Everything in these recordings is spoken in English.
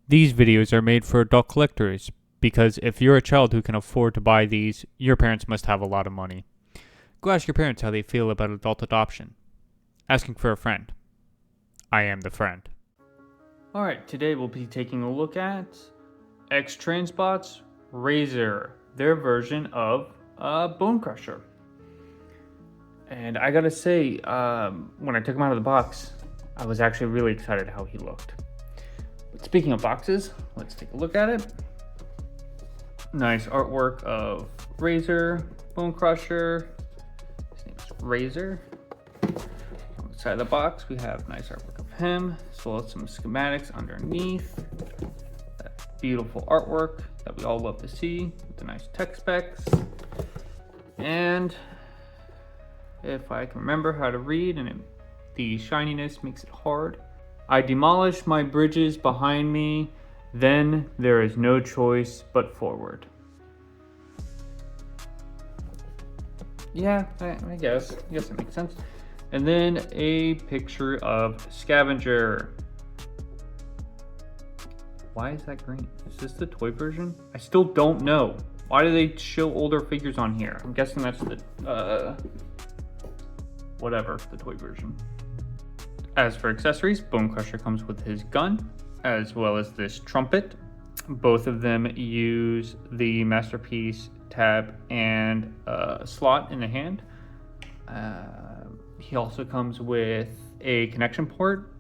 These videos are made for adult collectors because if you're a child who can afford to buy these, your parents must have a lot of money. Go ask your parents how they feel about adult adoption. Asking for a friend. I am the friend. Alright, today we'll be taking a look at X-Transbots RyuuReview, their version of Bone Crusher. And I gotta say, when I took him out of the box, I was actually really excited how he looked. But speaking of boxes, let's take a look at it. Nice artwork of Razor, Bone Crusher. His name is Razor. On the side of the box, we have nice artwork of him, as well as some schematics underneath. That beautiful artwork that we all love to see, with the nice tech specs. And if I can remember how to read, and the shininess makes it hard. I demolish my bridges behind me, then there is no choice but forward. Yeah, I guess it makes sense. And then a picture of Scavenger. Why is that green? Is this the toy version? I still don't know. Why do they show older figures on here? I'm guessing that's the, whatever, the toy version. As for accessories, Bone Crusher comes with his gun, as well as this trumpet. Both of them use the Masterpiece tab and slot in the hand. He also comes with a connection port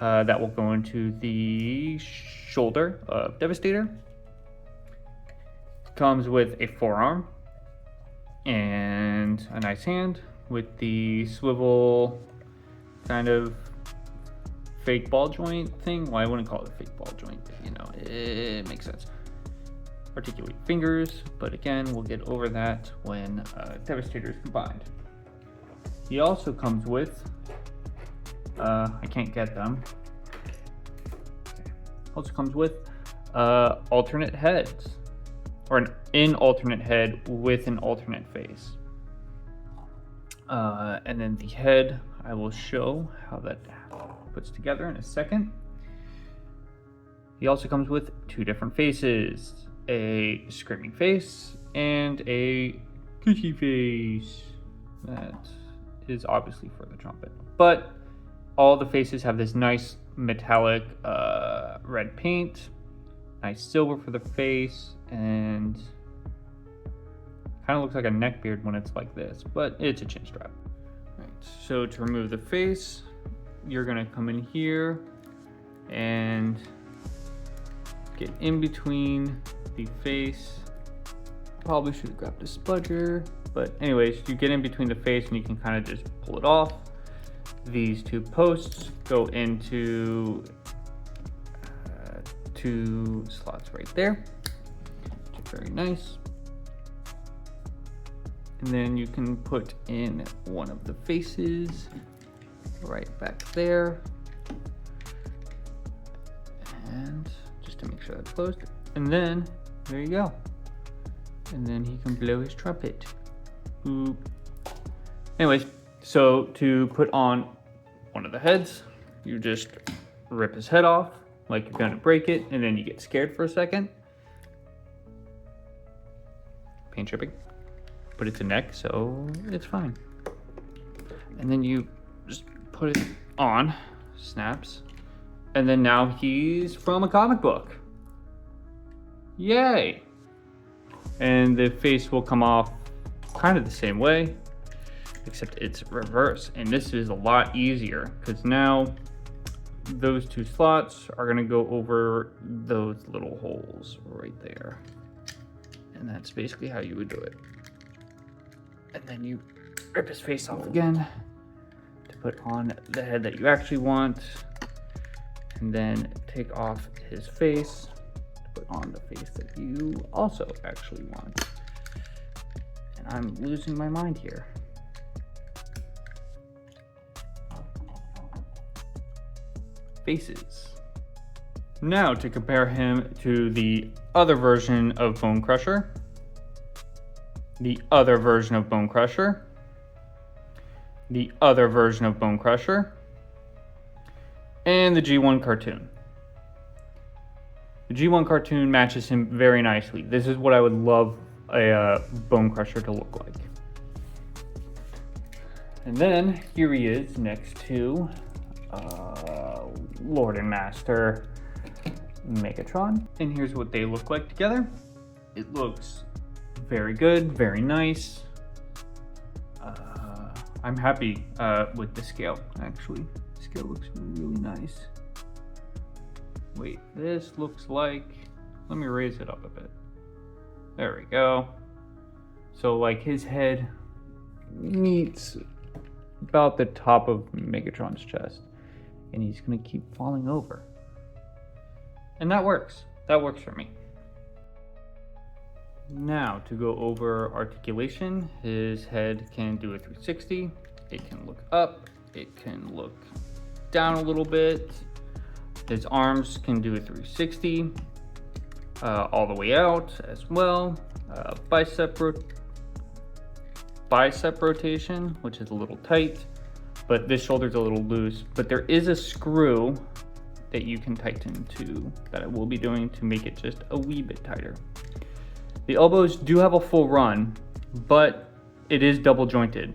that will go into the shoulder of Devastator. Comes with a forearm and a nice hand with the swivel kind of fake ball joint thing. Well, I wouldn't call it a fake ball joint, but you know, it makes sense. Articulate fingers, but again, we'll get over that when Devastator is combined. He also comes with, I can't get them. Also comes with alternate heads, or an alternate head with an alternate face. And then the head, I will show how that puts together in a second. He also comes with two different faces, a screaming face and a cushy face. That is obviously for the trumpet, but all the faces have this nice metallic red paint, nice silver for the face, and kind of looks like a neck beard when it's like this, but it's a chin strap. Right, so to remove the face, you're gonna come in here and get in between the face. Probably should have grabbed a spudger, but anyways, you get in between the face and you can kind of just pull it off. These two posts go into two slots right there, which is very nice. And then you can put in one of the faces right back there. And just to make sure that's closed. And then, there you go. And then he can blow his trumpet. Boop. Anyways, so to put on one of the heads, you just rip his head off like you're gonna break it, and then you get scared for a second. Paint chipping. But it's a neck, so it's fine. And then you just put it on, snaps, and then now he's from a comic book. Yay! And the face will come off kind of the same way, except it's reverse, and this is a lot easier because now those two slots are going to go over those little holes right there, and that's basically how you would do it. And then you rip his face off again to put on the head that you actually want, and then take off his face to put on the face that you also actually want. And I'm losing my mind here. Faces. Now to compare him to the other version of Bone Crusher. The other version of Bone Crusher. The other version of Bone Crusher. And the G1 cartoon. The G1 cartoon matches him very nicely. This is what I would love a Bone Crusher to look like. And then here he is next to Lord and Master Megatron. And here's what they look like together. It looks very good, very nice. I'm happy with the scale, actually. The scale looks really nice. Wait, this looks like, let me raise it up a bit. There we go. So like his head meets about the top of Megatron's chest, and he's gonna keep falling over. And that works. That works for me. Now to go over articulation, his head can do a 360. It can look up. It can look down a little bit. His arms can do a 360 all the way out as well. Bicep rotation, which is a little tight, but this shoulder's a little loose. But there is a screw that you can tighten to, that I will be doing to make it just a wee bit tighter. The elbows do have a full run, but it is double jointed.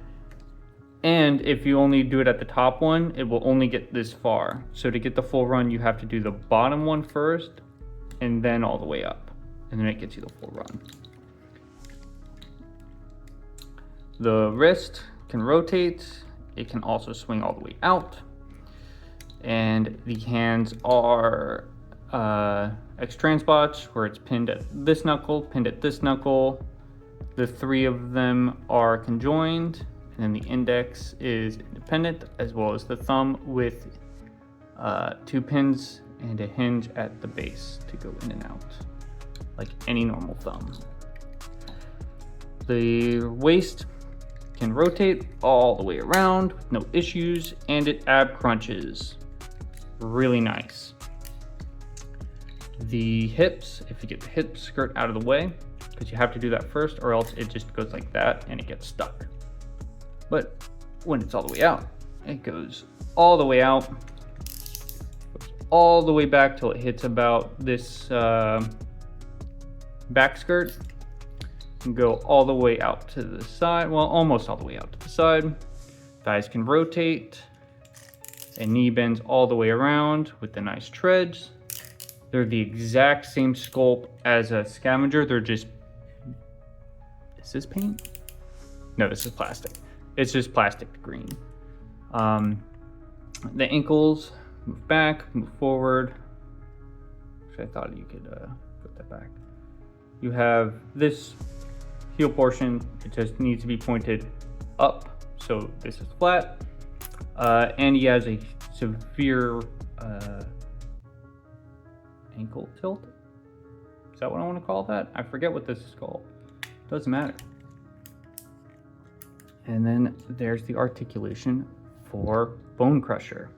And if you only do it at the top one, it will only get this far. So to get the full run, you have to do the bottom one first and then all the way up. And then it gets you the full run. The wrist can rotate. It can also swing all the way out. And the hands are X-Transbots, where it's pinned at this knuckle, pinned at this knuckle. The three of them are conjoined, and then the index is independent, as well as the thumb with 2 pins and a hinge at the base to go in and out, like any normal thumb. The waist can rotate all the way around with no issues, and it ab crunches. Really nice. The hips, if you get the hip skirt out of the way, because you have to do that first or else it just goes like that and it gets stuck. But when it's all the way out, it goes all the way out, goes all the way back till it hits about this back skirt, and go all the way out to the side, well, almost all the way out to the side. Thighs can rotate, and knee bends all the way around with the nice treads. They're the exact same sculpt as a scavenger. They're just, is this paint? No, this is plastic. It's just plastic green. The ankles move back, move forward. Actually, I thought you could put that back. You have this heel portion. It just needs to be pointed up. So this is flat. And he has a severe ankle tilt. Is that what I want to call that? I forget what this is called. Doesn't matter. And then there's the articulation for Bone Crusher.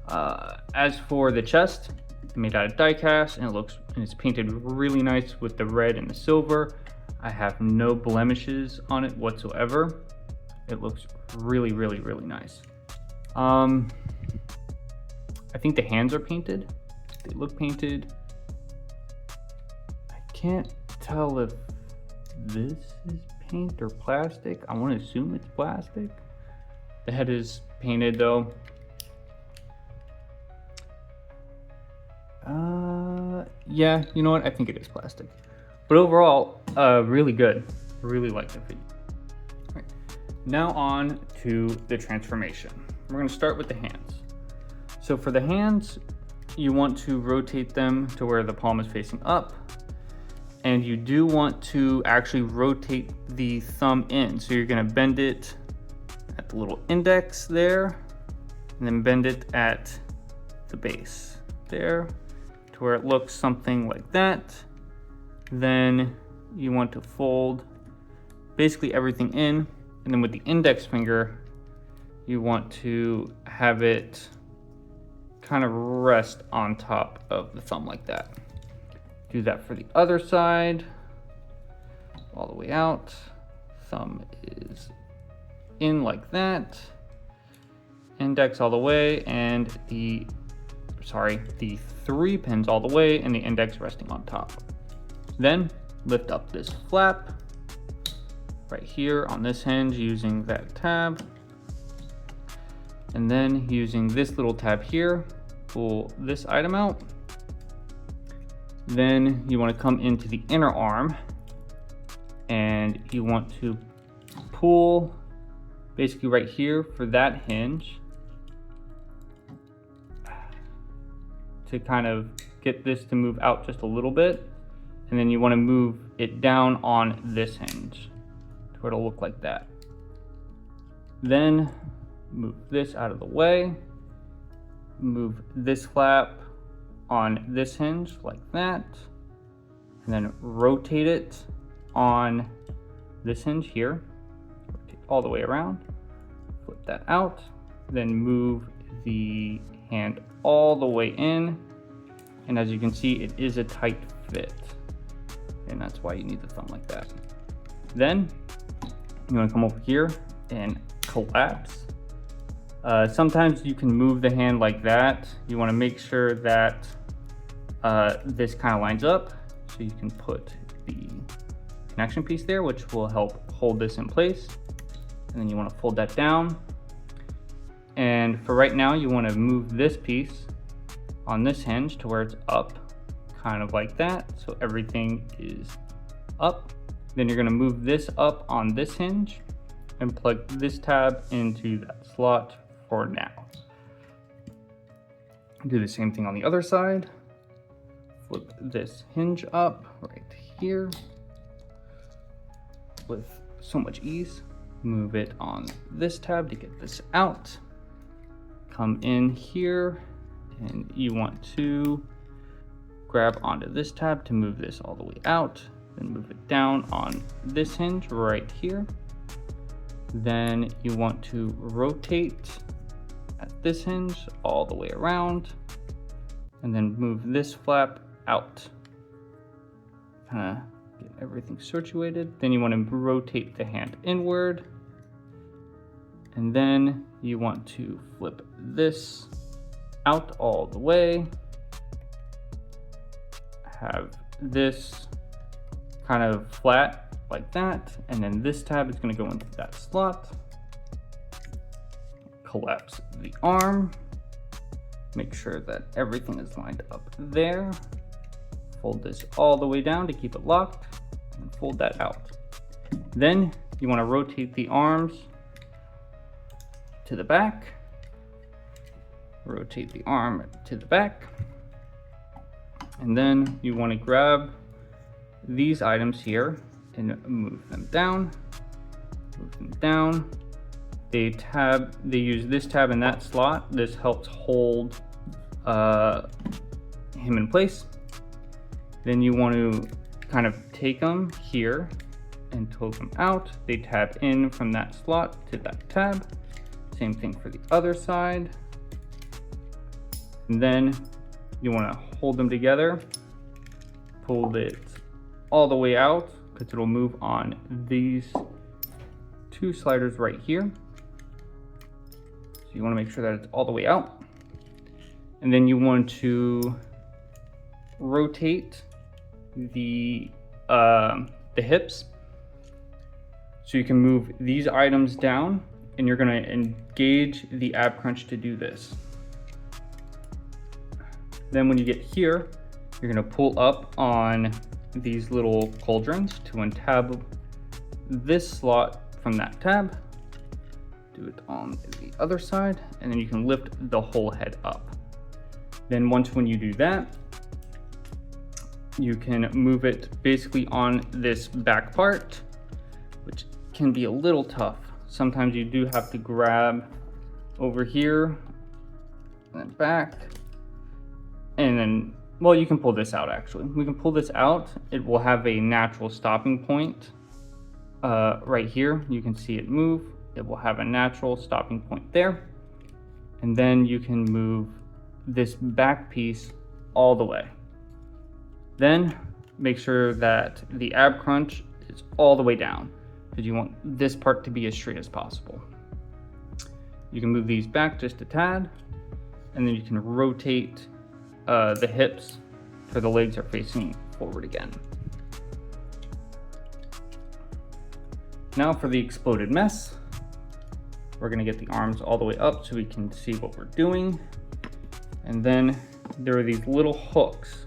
As for the chest, made out of die cast, and it's painted really nice with the red and the silver. I have no blemishes on it whatsoever. It looks really, really, really nice. I think the hands are painted. They look painted. I can't tell if this is paint or plastic. I want to assume it's plastic. The head is painted though. Yeah, you know what? I think it is plastic. But overall, really good. Really like the figure. All right. Now on to the transformation. We're going to start with the hands. So for the hands, you want to rotate them to where the palm is facing up. And you do want to actually rotate the thumb in. So you're going to bend it at the little index there, and then bend it at the base there to where it looks something like that. Then you want to fold basically everything in, and then with the index finger, you want to have it kind of rest on top of the thumb like that. Do that for the other side, all the way out. Thumb is in like that. Index all the way, and the the 3 pins all the way and the index resting on top. Then lift up this flap right here on this hinge using that tab. And then using this little tab here, pull this item out. Then you want to come into the inner arm and you want to pull basically right here for that hinge to kind of get this to move out just a little bit. And then you want to move it down on this hinge to where it'll look like that. Then move this out of the way, move this flap on this hinge like that, and then rotate it on this hinge here, rotate all the way around, flip that out, then move the hand all the way in, and as you can see, it is a tight fit, and that's why you need the thumb like that. Then you want to come over here and collapse. Sometimes you can move the hand like that. You want to make sure that this kind of lines up, so you can put the connection piece there, which will help hold this in place. And then you want to fold that down. And for right now, you want to move this piece on this hinge to where it's up, kind of like that, so everything is up. Then you're going to move this up on this hinge and plug this tab into that slot for now. Do the same thing on the other side. Flip this hinge up right here with so much ease. Move it on this tab to get this out. Come in here and you want to grab onto this tab to move this all the way out. Then move it down on this hinge right here. Then you want to rotate at this hinge all the way around and then move this flap out. Kind of get everything situated. Then you want to rotate the hand inward. And then you want to flip this out all the way. Have this kind of flat like that, and then this tab is going to go into that slot. Collapse the arm, make sure that everything is lined up there. Fold this all the way down to keep it locked, and fold that out. Then you want to rotate the arms to the back, rotate the arm to the back, and then you want to grab these items here and move them down, They use this tab in that slot. This helps hold him in place. Then you want to kind of take them here and tilt them out. They tab in from that slot to that tab. Same thing for the other side. And then you want to hold them together, pull it all the way out because it'll move on these 2 sliders right here. So you want to make sure that it's all the way out. And then you want to rotate the hips so you can move these items down, and you're going to engage the ab crunch to do this. Then when you get here, you're going to pull up on these little cauldrons to untab this slot from that tab. Do it on the other side, and then you can lift the whole head up. Then when you do that, you can move it basically on this back part, which can be a little tough. Sometimes you do have to grab over here and then back, and then, well, you can pull this out actually. We can pull this out. It will have a natural stopping point right here. You can see it move. It will have a natural stopping point there. And then you can move this back piece all the way. Then make sure that the ab crunch is all the way down because you want this part to be as straight as possible. You can move these back just a tad, and then you can rotate the hips for the legs are facing forward again. Now for the exploded mess, we're gonna get the arms all the way up so we can see what we're doing. And then there are these little hooks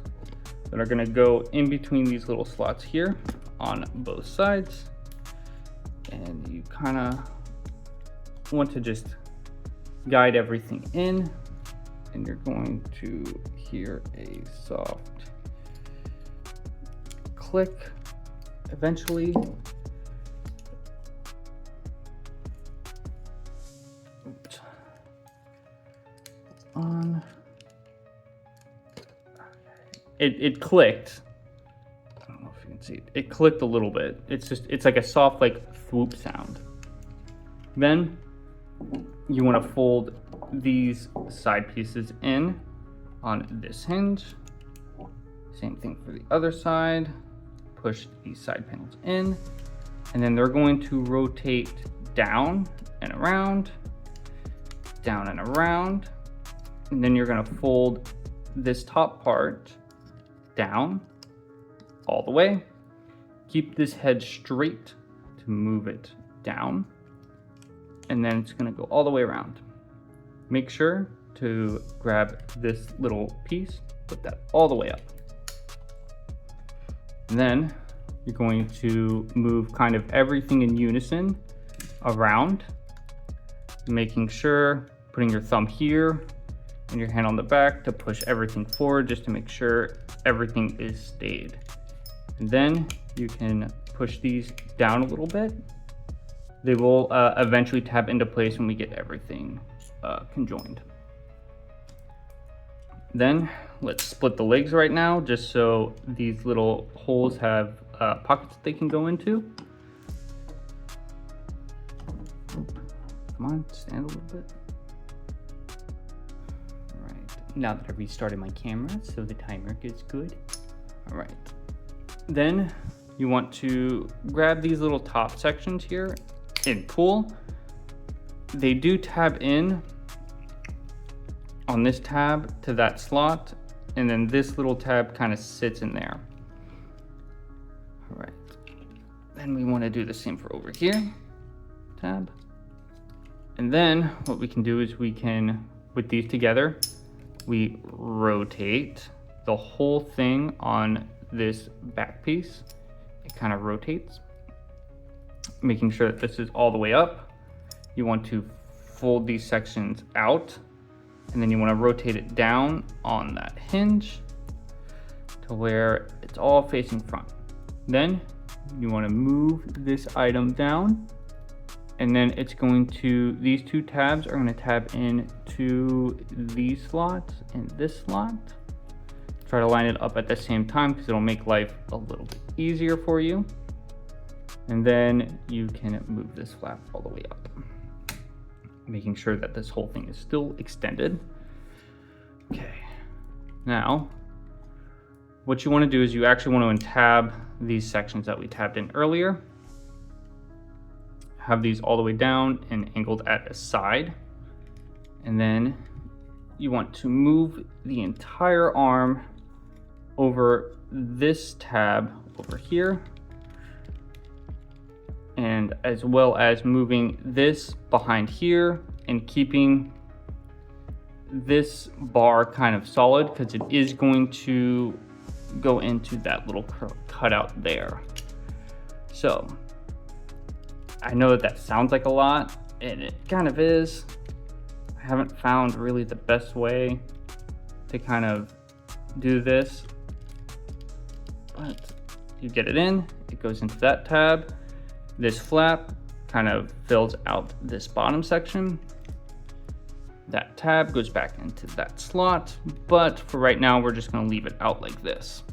that are gonna go in between these little slots here on both sides. And you kinda want to just guide everything in, and you're going to hear a soft click eventually. Oops. On. It clicked. I don't know if you can see it. It clicked a little bit. It's like a soft like swoop sound. Then you want to fold these side pieces in on this hinge. Same thing for the other side. Push these side panels in, and then they're going to rotate down and around, down and around. And then you're going to fold this top part down all the way. Keep this head straight to move it down. And then it's gonna go all the way around. Make sure to grab this little piece, put that all the way up. And then you're going to move kind of everything in unison around, making sure, putting your thumb here and your hand on the back to push everything forward just to make sure everything is stayed. And then you can push these down a little bit. They will eventually tab into place when we get everything conjoined. Then let's split the legs right now, just so these little holes have pockets that they can go into. Come on, stand a little bit. All right, now that I restarted my camera, so the timer is good. All right, then you want to grab these little top sections here and pull. They do tab in on this tab to that slot, and then this little tab kind of sits in there. All right, then we want to do the same for over here, tab. And then what we can do is we can, with these together, we rotate the whole thing on this back piece. It kind of rotates, making sure that this is all the way up. You want to fold these sections out, and then you want to rotate it down on that hinge to where it's all facing front. Then you want to move this item down, and then it's going to, these two tabs are going to tab into these slots and this slot. Try to line it up at the same time because it'll make life a little bit easier for you. And then you can move this flap all the way up, making sure that this whole thing is still extended. Okay, now what you want to do is you actually want to untab these sections that we tabbed in earlier. Have these all the way down and angled at a side. And then you want to move the entire arm over this tab over here, and as well as moving this behind here and keeping this bar kind of solid because it is going to go into that little cutout there. So I know that that sounds like a lot, and it kind of is. I haven't found really the best way to kind of do this, but you get it in, it goes into that tab. This flap kind of fills out this bottom section. That tab goes back into that slot, but for right now, we're just gonna leave it out like this.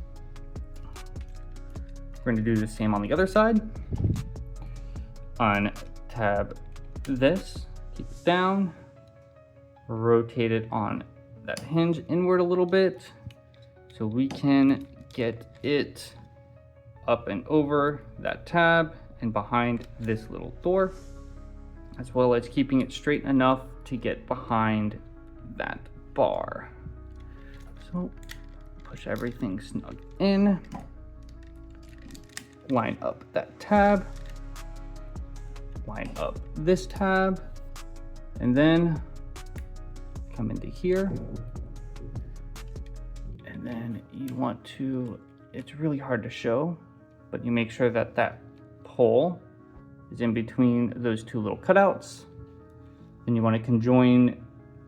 We're gonna do the same on the other side. Untab this, keep it down, rotate it on that hinge inward a little bit so we can get it up and over that tab and behind this little door, as well as keeping it straight enough to get behind that bar. So So push everything snug in. Line up that tab. Line up this tab. And then come into here. And then you want to, it's really hard to show, but you make sure that that pole is in between those two little cutouts. Then you want to conjoin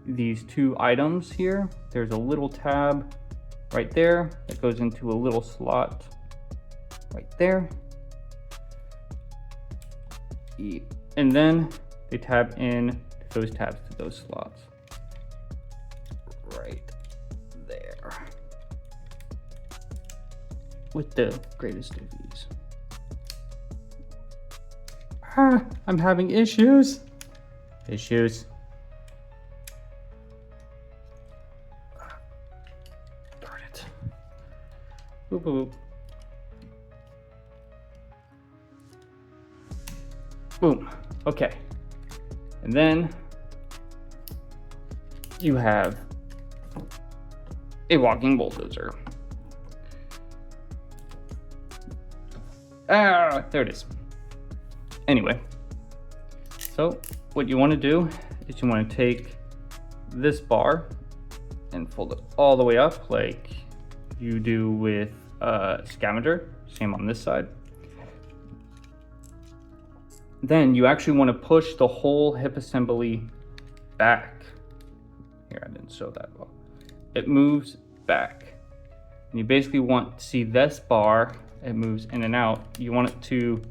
these two items here. There's a little tab right there that goes into a little slot right there. And then they tab in those tabs to those slots right there with the greatest of ease. I'm having issues. Darn it. Boop, boop, boop. Boom. Okay. And then you have a walking bulldozer. Ah, there it is. Anyway, so what you want to do is you want to take this bar and fold it all the way up like you do with Scavenger. Same on this side. Then you actually want to push the whole hip assembly back. Here, I didn't show that well. It moves back. And you basically want to see this bar, it moves in and out. You want it to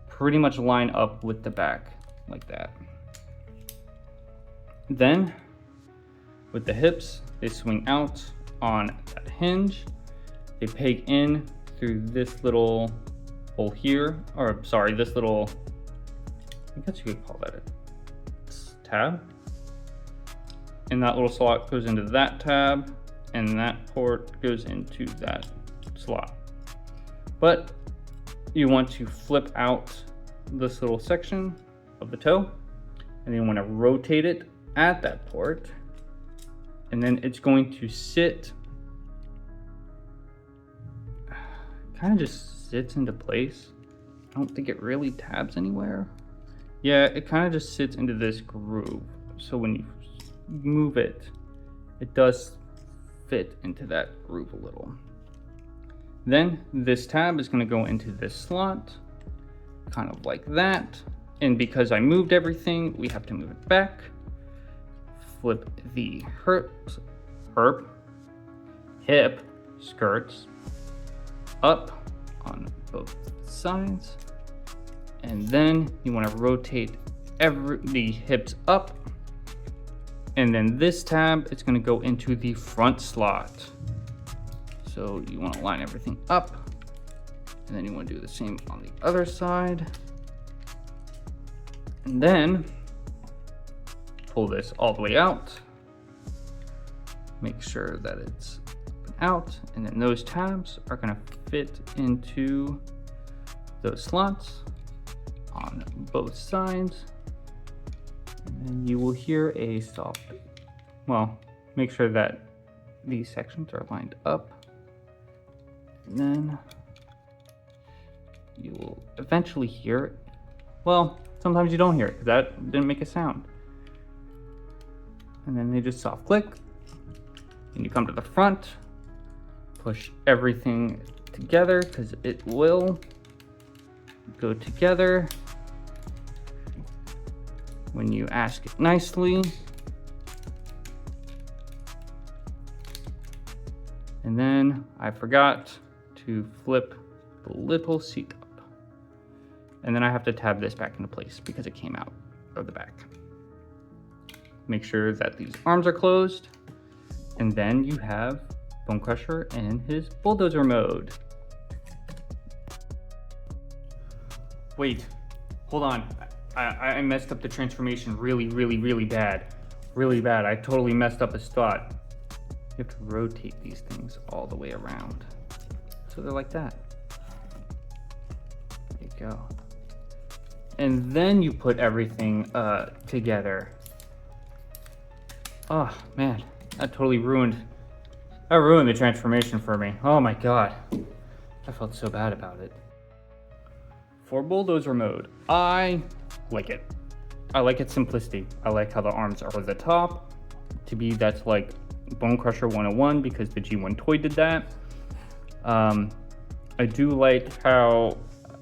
pretty much line up with the back like that. Then with the hips, they swing out on that hinge. They peg in through this little hole here, or sorry, this little, I guess you could call that a tab. And that little slot goes into that tab, and that port goes into that slot. But you want to flip out this little section of the toe, and then you want to rotate it at that port, and then it's going to sit, kind of just sits into place. I don't think it really tabs anywhere. Yeah, it kind of just sits into this groove. So when you move it, it does fit into that groove a little. Then this tab is going to go into this slot, kind of like that. And because I moved everything, we have to move it back. Flip the hip skirts up on both sides. And then you want to rotate the hips up. And then this tab is going to go into the front slot. So you want to line everything up. And then you want to do the same on the other side. And then pull this all the way out. Make sure that it's out. And then those tabs are going to fit into those slots on both sides. And then you will hear a soft, well, make sure that these sections are lined up. And then you will eventually hear it. Well, sometimes you don't hear it because that didn't make a sound. And then they just soft click. And you come to the front, push everything together because it will go together when you ask it nicely. And then I forgot to flip the little seat up. And then I have to tab this back into place because it came out of the back. Make sure that these arms are closed. And then you have Bone Crusher in his bulldozer mode. Wait, hold on. I messed up the transformation really bad. Really bad. I totally messed up his spot. You have to rotate these things all the way around. So they're like that. There you go. And then you put everything together. Oh man, that totally ruined That ruined the transformation for me. Oh my god. I felt so bad about it. For bulldozer mode, I like it. I like its simplicity. I like how the arms are at the top. To me, that's like Bone Crusher 101 because the G1 toy did that. I do like how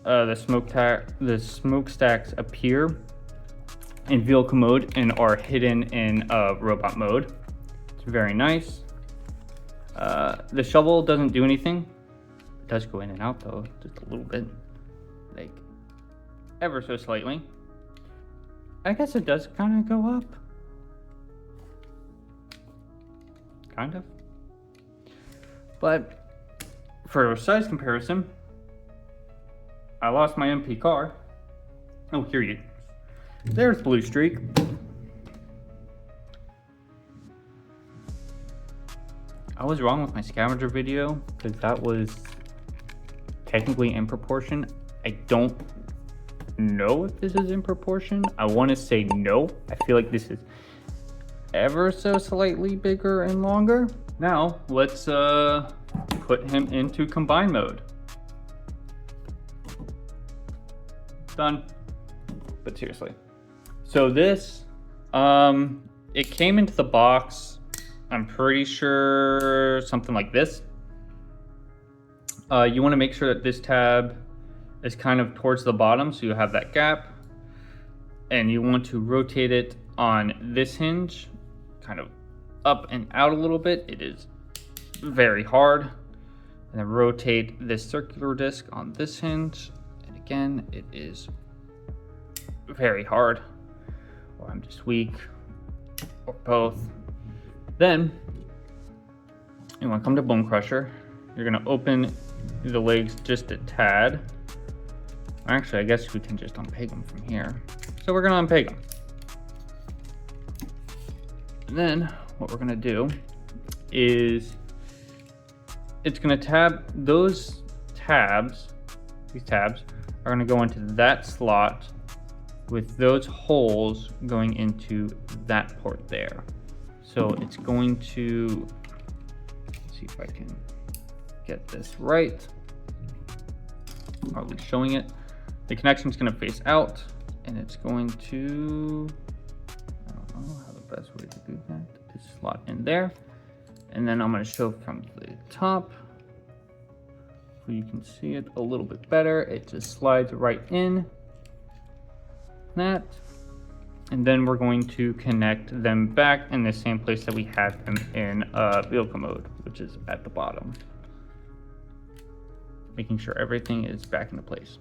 the smokestacks appear in vehicle mode and are hidden in robot mode. It's very nice. The shovel doesn't do anything. It does go in and out though, just a little bit. Like, ever so slightly. I guess it does kind of go up. Kind of. But for size comparison, I lost my MP car. Oh, here you. There's Blue Streak. I was wrong with my scavenger video because that was technically in proportion. I don't know if this is in proportion. I want to say no. I feel like this is ever so slightly bigger and longer. Now let's put him into combine mode. Done. But seriously, so this it came into the box, I'm pretty sure something like this. You want to make sure that this tab is kind of towards the bottom, so you have that gap, and you want to rotate it on this hinge kind of up and out a little bit. It is very hard. And then rotate this circular disc on this hinge, and again it is very hard, or I'm just weak, or both. Then you want to come to Bone Crusher. You're going to open the legs just a tad. Actually, I guess we can just unpeg them from here. So we're going to unpeg them. And then what we're going to do is it's going to tab those tabs. These tabs are going to go into that slot with those holes going into that port there. So it's going to, let's see if I can get this right. Are we showing it? The connection is going to face out, and it's going to, I don't know how the best way to do that, is slot in there. And then I'm going to show from the top, so you can see it a little bit better. It just slides right in that. And then we're going to connect them back in the same place that we had them in vehicle mode, which is at the bottom. Making sure everything is back into place.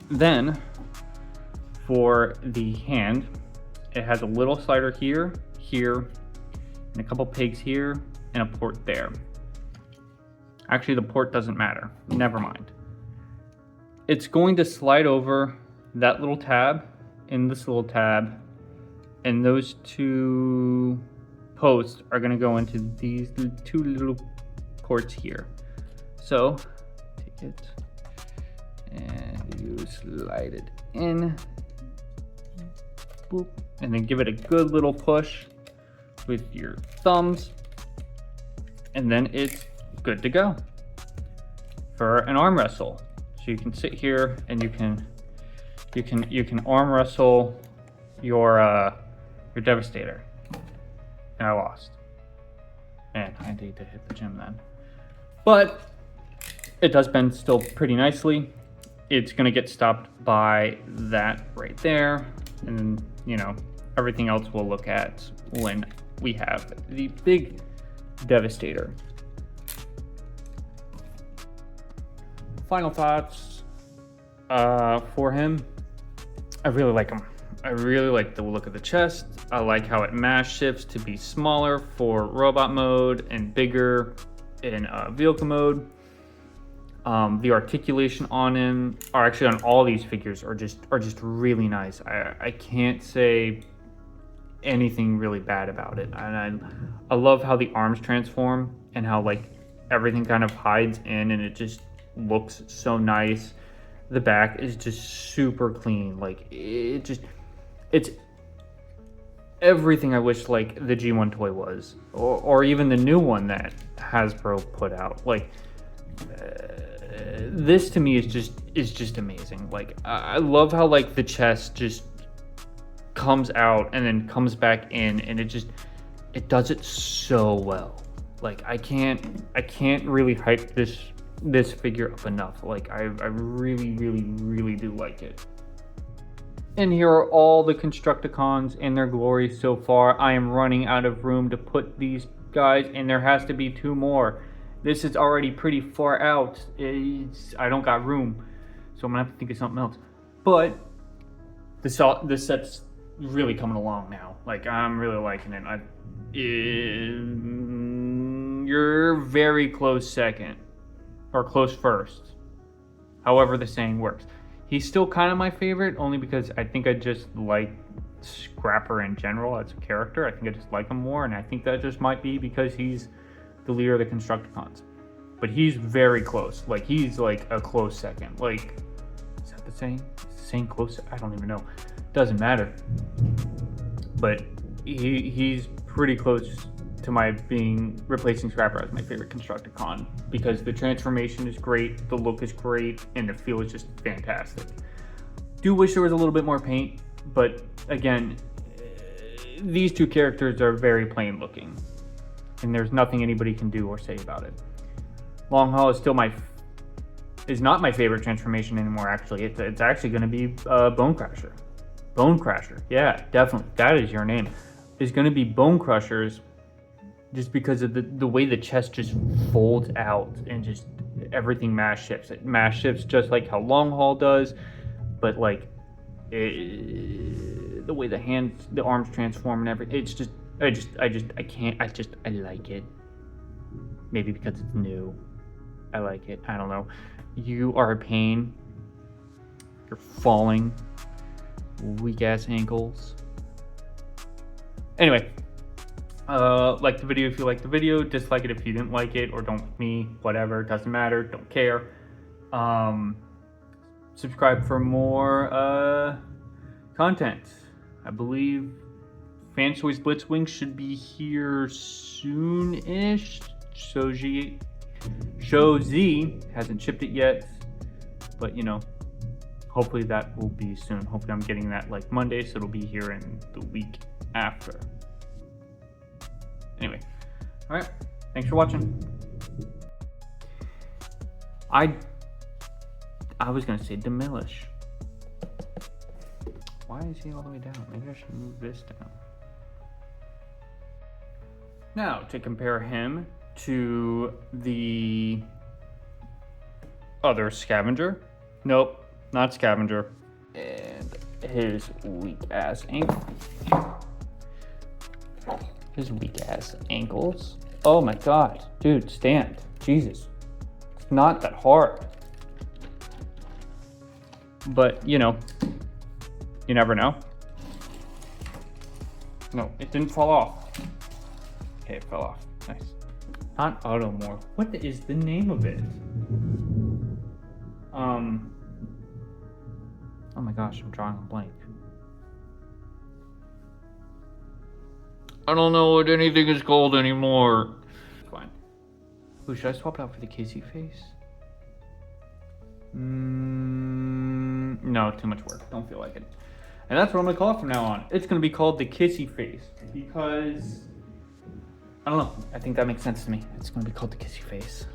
Then for the hand, it has a little slider here, here, and a couple pegs here, and a port there. Actually, the port doesn't matter. Never mind. It's going to slide over that little tab in this little tab, and those two posts are going to go into these two little ports here. So take it and you slide it in, boop, and then give it a good little push with your thumbs, and then it's good to go for an arm wrestle. So you can sit here and you can arm wrestle your Devastator. And I lost. Man, I need to hit the gym then. But it does bend still pretty nicely. It's gonna get stopped by that right there. And then, you know, everything else we'll look at when we have the big Devastator. Final thoughts for him. I really like him. I really like the look of the chest. I like how it mass shifts to be smaller for robot mode and bigger in vehicle mode. The articulation on him, or actually on all these figures, are just really nice. I can't say anything really bad about it. And I love how the arms transform and how like everything kind of hides in, and it just looks so nice. The back is just super clean. Like it's everything I wish like the G1 toy was, or even the new one that Hasbro put out. Like this to me is just amazing. Like I love how like the chest just comes out and then comes back in, and it does it so well. Like I can't really hype this figure up enough. Like I really do like it. And here are all the Constructicons in their glory so far. I am running out of room to put these guys, and there has to be 2 more. This is already pretty far out. I don't got room, so I'm gonna have to think of something else. But this set's really coming along now. Like I'm really liking it. You're very close second, or close first, however the saying works. He's still kind of my favorite, only because I think I just like Scrapper in general as a character. I think I just like him more, and I think that just might be because he's the leader of the Constructicons. But he's very close. Like he's like a close second. Like, is that the saying? Is the saying close? I don't even know. Doesn't matter. But he's pretty close to my replacing Scrapper as my favorite Constructicon, because the transformation is great, the look is great, and the feel is just fantastic. Do wish there was a little bit more paint, but again, these 2 characters are very plain looking, and there's nothing anybody can do or say about it. Long Haul is still is not my favorite transformation anymore. Actually, it's actually going to be Bone Crusher. Bone Crusher, yeah, definitely, that is your name. Is going to be Bone Crushers. Just because of the way the chest just folds out and just everything mass shifts. It mass shifts just like how Long Haul does, but like the way the arms transform and everything. It's just I like it. Maybe because it's new. I like it. I don't know. You are a pain. You're falling. Weak ass ankles. Anyway. Like the video if you like the video, dislike it if you didn't like it, or don't like me, whatever, doesn't matter, don't care. Subscribe for more content. I believe Fans Toys Blitzwing should be here soon-ish. Show Z hasn't shipped it yet, but you know, hopefully that will be soon. Hopefully I'm getting that like Monday, so it'll be here in the week after. Anyway, all right, thanks for watching. I was gonna say demolish. Why is he all the way down? Maybe I should move this down. Now, to compare him to the other scavenger. Nope, not scavenger. And his weak ass ankle. His weak ass ankles. Oh my god, dude, stand. Jesus. It's not that hard. But, you know, you never know. No, it didn't fall off. Okay, it fell off. Nice. Not Automorph. What is the name of it? Oh my gosh, I'm drawing a blank. I don't know what anything is called anymore. Fine. Ooh, should I swap it out for the kissy face? No, too much work. Don't feel like it. And that's what I'm gonna call it from now on. It's gonna be called the kissy face because I don't know. I think that makes sense to me. It's gonna be called the kissy face.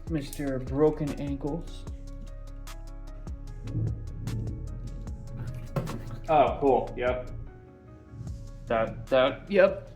Mr. Broken Ankles. Oh, cool. Yep. Yep.